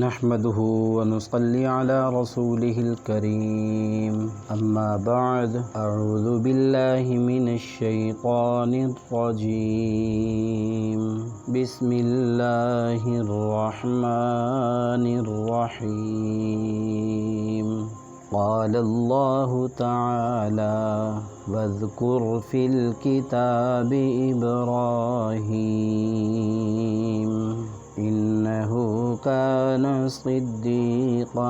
نحمده ونصلي على رسوله الكريم أما بعد أعوذ بالله من الشيطان الرجيم بسم الله الرحمن الرحيم قال الله تعالى واذكر في الكتاب إبراهيم إنه كان صديقا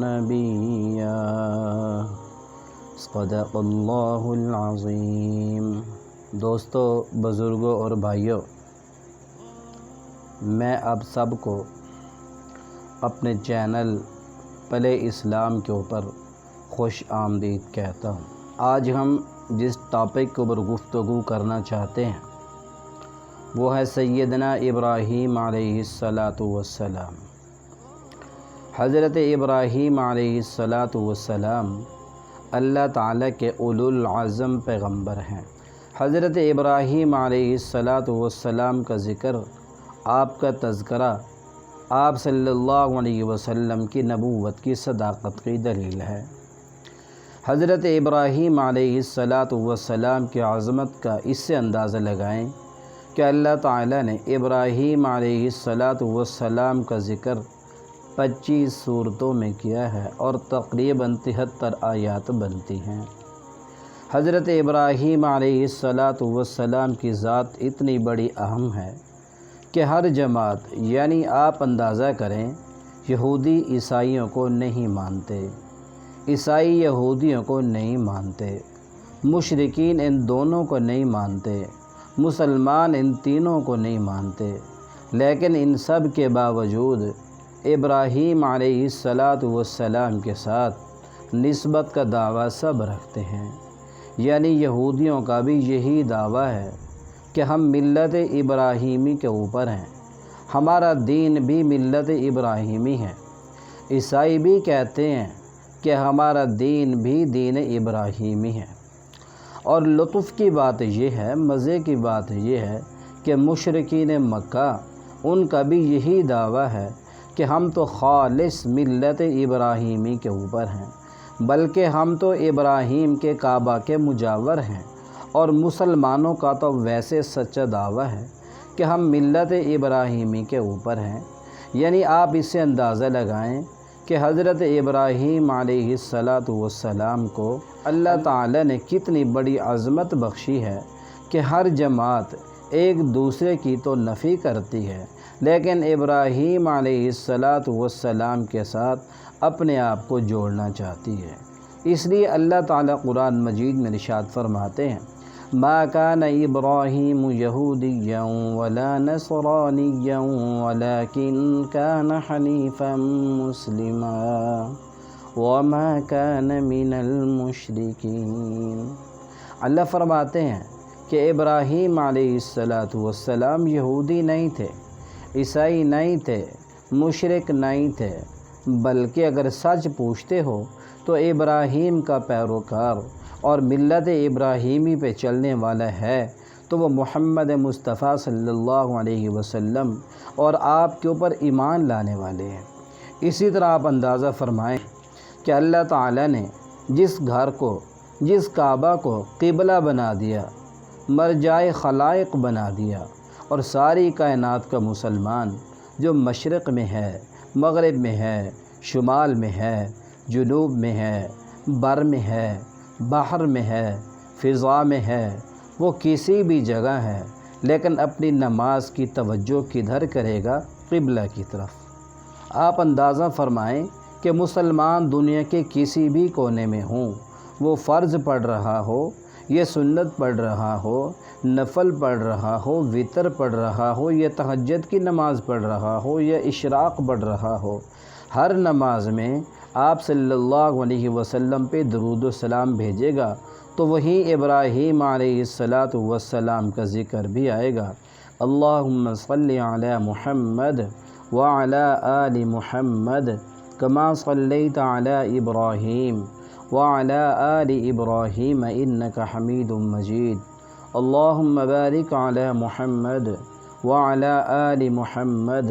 نبيا صدق اللہ العظیم۔ دوستو، بزرگوں اور بھائیوں، میں آپ سب کو اپنے چینل پلے اسلام کے اوپر خوش آمدید کہتا ہوں۔ آج ہم جس ٹاپک کے اوپر گفتگو کرنا چاہتے ہیں وہ ہے سیدنا ابراہیم علیہ السلام۔ حضرت ابراہیم علیہ السلام اللہ تعالیٰ کے اولو العزم پیغمبر ہیں۔ حضرت ابراہیم علیہ السلام کا ذکر، آپ کا تذکرہ آپ صلی اللہ علیہ وسلم کی نبوت کی صداقت کی دلیل ہے۔ حضرت ابراہیم علیہ السلام کی عظمت کا اس سے اندازہ لگائیں کہ اللہ تعالیٰ نے ابراہیم علیہ السلام کا ذکر 25 صورتوں میں کیا ہے اور تقریباً 73 آیات بنتی ہیں۔ حضرت ابراہیم علیہ السلام کی ذات اتنی بڑی اہم ہے کہ ہر جماعت، یعنی آپ اندازہ کریں، یہودی عیسائیوں کو نہیں مانتے، عیسائی یہودیوں کو نہیں مانتے، مشرکین ان دونوں کو نہیں مانتے، مسلمان ان تینوں کو نہیں مانتے، لیکن ان سب کے باوجود ابراہیم علیہ السلام کے ساتھ نسبت کا دعویٰ سب رکھتے ہیں۔ یعنی یہودیوں کا بھی یہی دعویٰ ہے کہ ہم ملت ابراہیمی کے اوپر ہیں، ہمارا دین بھی ملت ابراہیمی ہے۔ عیسائی بھی کہتے ہیں کہ ہمارا دین بھی دین ابراہیمی ہے۔ اور لطف کی بات یہ ہے، مزے کی بات یہ ہے کہ مشرکین مکہ، ان کا بھی یہی دعویٰ ہے کہ ہم تو خالص ملت ابراہیمی کے اوپر ہیں، بلکہ ہم تو ابراہیم کے کعبہ کے مجاور ہیں۔ اور مسلمانوں کا تو ویسے سچا دعویٰ ہے کہ ہم ملت ابراہیمی کے اوپر ہیں۔ یعنی آپ اس سے اندازہ لگائیں کہ حضرت ابراہیم علیہ السلام کو اللہ تعالیٰ نے کتنی بڑی عظمت بخشی ہے کہ ہر جماعت ایک دوسرے کی تو نفی کرتی ہے، لیکن ابراہیم علیہ السلام کے ساتھ اپنے آپ کو جوڑنا چاہتی ہے۔ اس لیے اللہ تعالیٰ قرآن مجید میں ارشاد فرماتے ہیں، ما کان ابراہیم یہودیا ولا نصرانیا ولکن کان حنیفا مسلما وما کان من المشرکین۔ اللہ فرماتے ہیں کہ ابراہیم علیہ السلام یہودی نہیں تھے، عیسائی نہیں تھے، مشرک نہیں تھے، بلکہ اگر سچ پوچھتے ہو تو ابراہیم کا پیروکار اور ملت ابراہیمی پہ چلنے والا ہے تو وہ محمد مصطفیٰ صلی اللہ علیہ وسلم اور آپ کے اوپر ایمان لانے والے ہیں۔ اسی طرح آپ اندازہ فرمائیں کہ اللہ تعالیٰ نے جس گھر کو، جس کعبہ کو قبلہ بنا دیا، مرجع خلائق بنا دیا، اور ساری کائنات کا مسلمان جو مشرق میں ہے، مغرب میں ہے، شمال میں ہے، جنوب میں ہے، بر میں ہے، باہر میں ہے، فضا میں ہے، وہ کسی بھی جگہ ہے، لیکن اپنی نماز کی توجہ کدھر کرے گا؟ قبلہ کی طرف۔ آپ اندازہ فرمائیں کہ مسلمان دنیا کے کسی بھی کونے میں ہوں، وہ فرض پڑھ رہا ہو، یہ سنت پڑھ رہا ہو، نفل پڑھ رہا ہو، وتر پڑھ رہا ہو، یا تہجد کی نماز پڑھ رہا ہو، یا اشراق پڑھ رہا ہو، ہر نماز میں آپ صلی اللہ علیہ وسلم پہ درود و سلام بھیجے گا تو وہی ابراہیم علیہ السلام کا ذکر بھی آئے گا۔ اللہم صلی علی محمد وعلی آل محمد کما صلیت علی ابراہیم وعلی آل ابراہیم انک حمید مجید۔ اللہم بارک علی محمد وعلی آل محمد